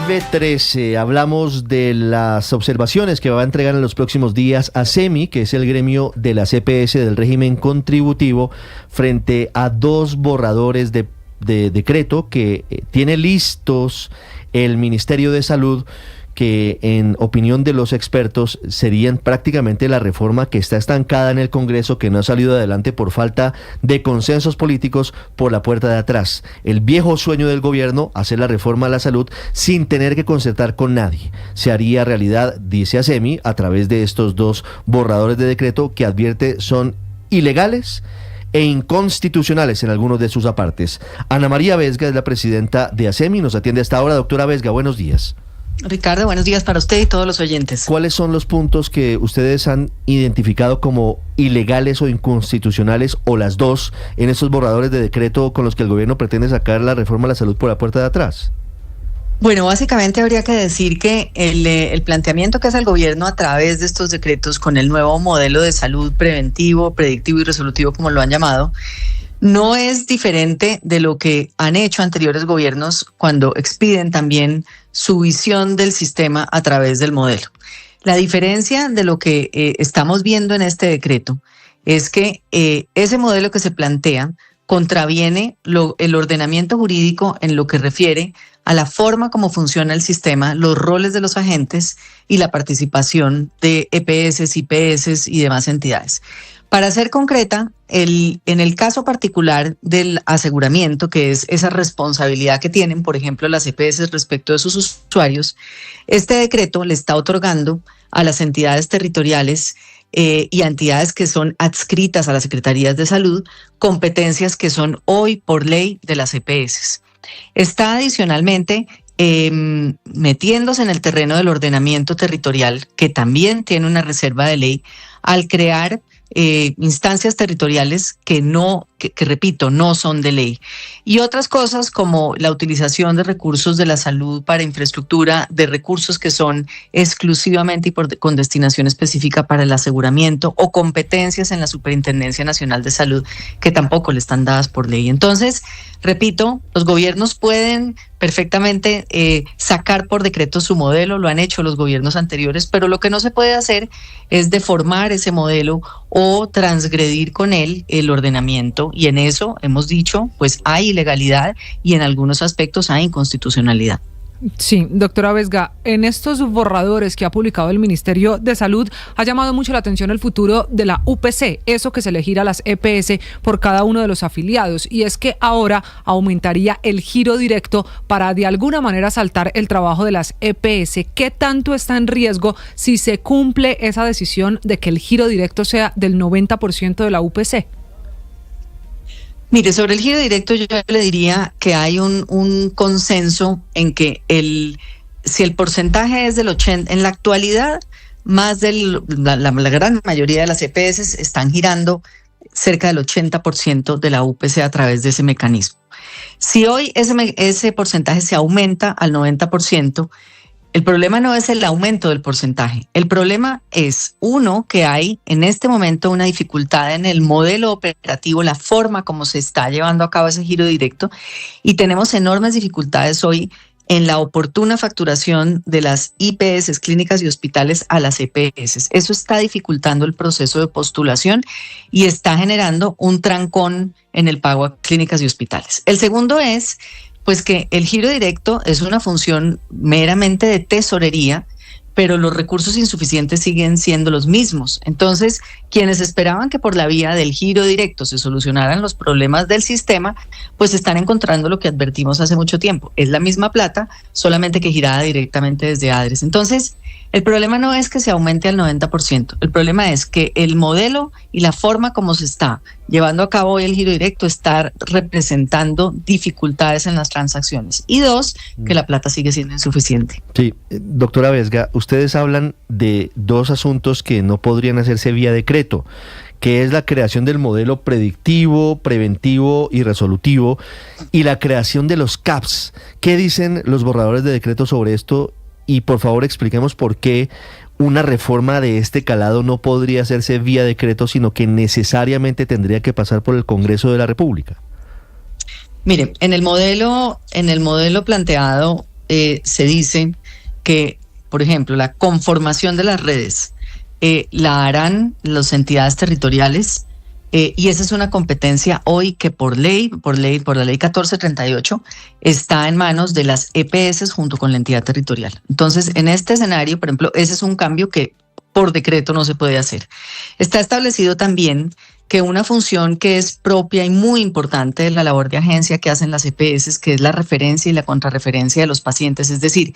9:13, hablamos de las observaciones que va a entregar en los próximos días ASEMI, que es el gremio de las EPS del régimen contributivo, frente a dos borradores de decreto que tiene listos el Ministerio de Salud, que en opinión de los expertos serían prácticamente la reforma que está estancada en el Congreso, que no ha salido adelante por falta de consensos políticos por la puerta de atrás. El viejo sueño del gobierno, hacer la reforma a la salud sin tener que concertar con nadie, se haría realidad, dice ASEMI, a través de estos dos borradores de decreto que advierte son ilegales e inconstitucionales en algunos de sus apartes. Ana María Vesga es la presidenta de ASEMI, nos atiende hasta ahora. Doctora Vesga, buenos días. Ricardo, buenos días para usted y todos los oyentes. ¿Cuáles son los puntos que ustedes han identificado como ilegales o inconstitucionales, o las dos, en esos borradores de decreto con los que el gobierno pretende sacar la reforma a la salud por la puerta de atrás? Bueno, básicamente habría que decir que el planteamiento que hace el gobierno a través de estos decretos con el nuevo modelo de salud preventivo, predictivo y resolutivo, como lo han llamado, no es diferente de lo que han hecho anteriores gobiernos cuando expiden también su visión del sistema a través del modelo. La diferencia de lo que estamos viendo en este decreto es que ese modelo que se plantea contraviene el ordenamiento jurídico en lo que refiere a la forma como funciona el sistema, los roles de los agentes y la participación de EPS, IPS y demás entidades. Para ser concreta, en el caso particular del aseguramiento, que es esa responsabilidad que tienen, por ejemplo, las EPS respecto de sus usuarios, este decreto le está otorgando a las entidades territoriales y a entidades que son adscritas a las secretarías de salud competencias que son hoy por ley de las EPS. Está adicionalmente metiéndose en el terreno del ordenamiento territorial, que también tiene una reserva de ley, al crear instancias territoriales que repito, no son de ley. Y otras cosas como la utilización de recursos de la salud para infraestructura, de recursos que son exclusivamente y con destinación específica para el aseguramiento, o competencias en la Superintendencia Nacional de Salud que tampoco le están dadas por ley. Entonces, repito, los gobiernos pueden perfectamente sacar por decreto su modelo, lo han hecho los gobiernos anteriores, pero lo que no se puede hacer es deformar ese modelo o transgredir con él el ordenamiento, y en eso hemos dicho, pues hay ilegalidad y en algunos aspectos hay inconstitucionalidad. Sí, doctora Vesga, en estos borradores que ha publicado el Ministerio de Salud ha llamado mucho la atención el futuro de la UPC, eso que se le gira a las EPS por cada uno de los afiliados, y es que ahora aumentaría el giro directo para de alguna manera saltar el trabajo de las EPS. ¿Qué tanto está en riesgo si se cumple esa decisión de que el giro directo sea del 90% de la UPC? Mire, sobre el giro directo yo le diría que hay un consenso en que si el porcentaje es del 80%, en la actualidad la gran mayoría de las EPS están girando cerca del 80% de la UPC a través de ese mecanismo. Si hoy ese porcentaje se aumenta al 90%, el problema no es el aumento del porcentaje. El problema es, uno, que hay en este momento una dificultad en el modelo operativo, la forma como se está llevando a cabo ese giro directo, y tenemos enormes dificultades hoy en la oportuna facturación de las IPS, clínicas y hospitales, a las EPS. Eso está dificultando el proceso de postulación y está generando un trancón en el pago a clínicas y hospitales. El segundo es pues que el giro directo es una función meramente de tesorería, pero los recursos insuficientes siguen siendo los mismos. Entonces, quienes esperaban que por la vía del giro directo se solucionaran los problemas del sistema, pues están encontrando lo que advertimos hace mucho tiempo. Es la misma plata, solamente que girada directamente desde ADRES. Entonces, el problema no es que se aumente al 90%, el problema es que el modelo y la forma como se está llevando a cabo hoy el giro directo está representando dificultades en las transacciones. Y dos, que la plata sigue siendo insuficiente. Sí, doctora Vesga, ustedes hablan de dos asuntos que no podrían hacerse vía decreto, que es la creación del modelo predictivo, preventivo y resolutivo, y la creación de los CAPS. ¿Qué dicen los borradores de decreto sobre esto? Y por favor expliquemos por qué una reforma de este calado no podría hacerse vía decreto, sino que necesariamente tendría que pasar por el Congreso de la República. Mire, en el modelo planteado se dice que, por ejemplo, la conformación de las redes la harán las entidades territoriales, y esa es una competencia hoy que por la ley 1438 está en manos de las EPS junto con la entidad territorial. Entonces, en este escenario, por ejemplo, ese es un cambio que por decreto no se puede hacer. Está establecido también que una función que es propia y muy importante de la labor de agencia que hacen las EPS, que es la referencia y la contrarreferencia de los pacientes, es decir,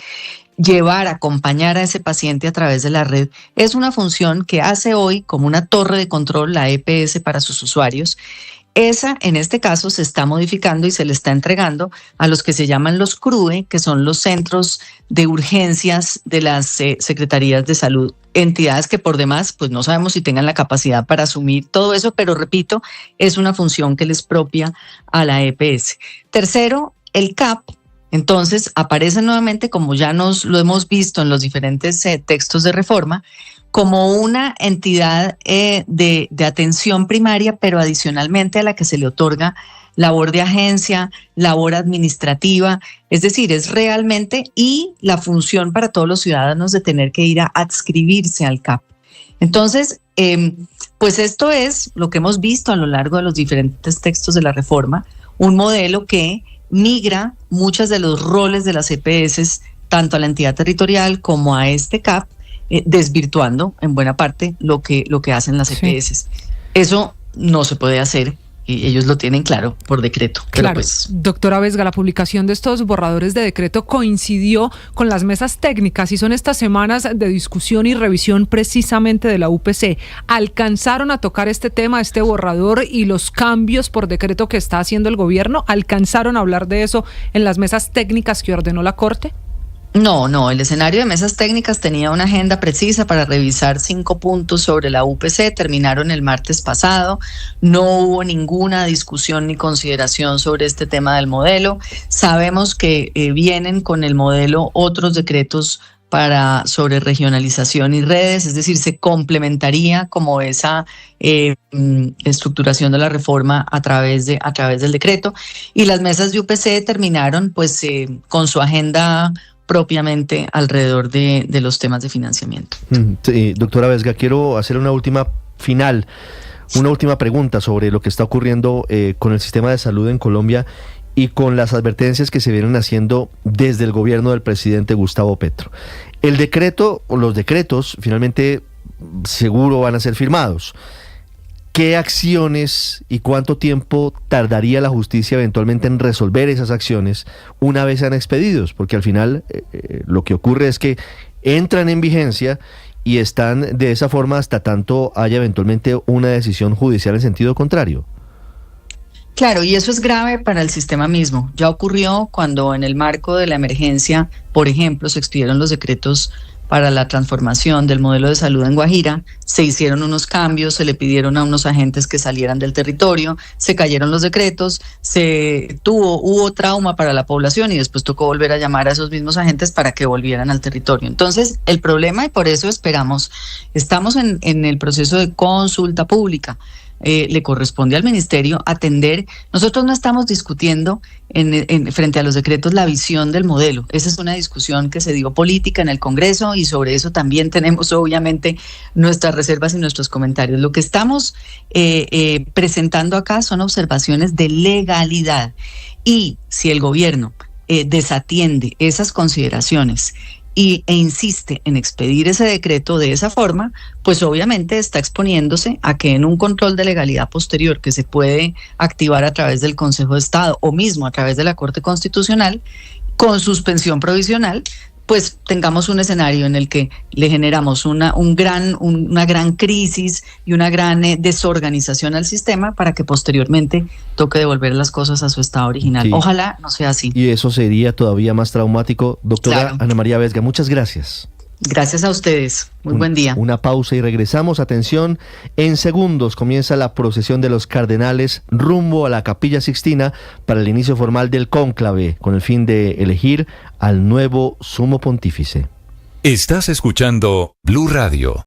acompañar a ese paciente a través de la red, es una función que hace hoy como una torre de control la EPS para sus usuarios. Esa, en este caso, se está modificando y se le está entregando a los que se llaman los CRUE, que son los centros de urgencias de las secretarías de salud, entidades que por demás, pues no sabemos si tengan la capacidad para asumir todo eso, pero repito, es una función que les propia a la EPS. Tercero, el CAP. Entonces, aparece nuevamente, como ya nos lo hemos visto en los diferentes textos de reforma, como una entidad de atención primaria, pero adicionalmente a la que se le otorga labor de agencia, labor administrativa, es decir, es realmente y la función para todos los ciudadanos de tener que ir a adscribirse al CAP. Entonces, pues esto es lo que hemos visto a lo largo de los diferentes textos de la reforma, un modelo que migra muchos de los roles de las EPS, tanto a la entidad territorial como a este CAP, desvirtuando en buena parte lo que hacen las EPS. Sí. Eso no se puede hacer y ellos lo tienen claro por decreto. Claro, pues, doctora Vesga, la publicación de estos borradores de decreto coincidió con las mesas técnicas y son estas semanas de discusión y revisión precisamente de la UPC. ¿Alcanzaron a tocar este tema, este borrador y los cambios por decreto que está haciendo el gobierno? ¿Alcanzaron a hablar de eso en las mesas técnicas que ordenó la Corte? No, el escenario de mesas técnicas tenía una agenda precisa para revisar 5 puntos sobre la UPC, terminaron el martes pasado, no hubo ninguna discusión ni consideración sobre este tema del modelo. Sabemos que vienen con el modelo otros decretos sobre regionalización y redes, es decir, se complementaría como esa estructuración de la reforma a través del decreto, y las mesas de UPC terminaron pues con su agenda propiamente alrededor de los temas de financiamiento. Sí, doctora Vesga, quiero hacer una última pregunta sobre lo que está ocurriendo con el sistema de salud en Colombia y con las advertencias que se vienen haciendo desde el gobierno del presidente Gustavo Petro. El decreto o los decretos finalmente seguro van a ser firmados. ¿Qué acciones y cuánto tiempo tardaría la justicia eventualmente en resolver esas acciones una vez sean expedidos? Porque al final lo que ocurre es que entran en vigencia y están de esa forma hasta tanto haya eventualmente una decisión judicial en sentido contrario. Claro, y eso es grave para el sistema mismo. Ya ocurrió cuando en el marco de la emergencia, por ejemplo, se expidieron los decretos para la transformación del modelo de salud en Guajira, se hicieron unos cambios, se le pidieron a unos agentes que salieran del territorio, se cayeron los decretos, hubo trauma para la población y después tocó volver a llamar a esos mismos agentes para que volvieran al territorio. Entonces, el problema, y por eso estamos en el proceso de consulta pública. Le corresponde al ministerio atender. Nosotros no estamos discutiendo frente a los decretos la visión del modelo. Esa es una discusión que se dio política en el Congreso y sobre eso también tenemos obviamente nuestras reservas y nuestros comentarios. Lo que estamos presentando acá son observaciones de legalidad, y si el gobierno desatiende esas consideraciones e insiste en expedir ese decreto de esa forma, pues obviamente está exponiéndose a que en un control de legalidad posterior que se puede activar a través del Consejo de Estado o mismo a través de la Corte Constitucional, con suspensión provisional, pues tengamos un escenario en el que le generamos una gran crisis y una gran desorganización al sistema para que posteriormente toque devolver las cosas a su estado original. Sí. Ojalá no sea así. Y eso sería todavía más traumático. Doctora claro. Ana María Vesga, muchas gracias. Gracias a ustedes. Muy buen día. Una pausa y regresamos. Atención, en segundos comienza la procesión de los cardenales rumbo a la Capilla Sixtina para el inicio formal del cónclave, con el fin de elegir al nuevo sumo pontífice. Estás escuchando Blue Radio.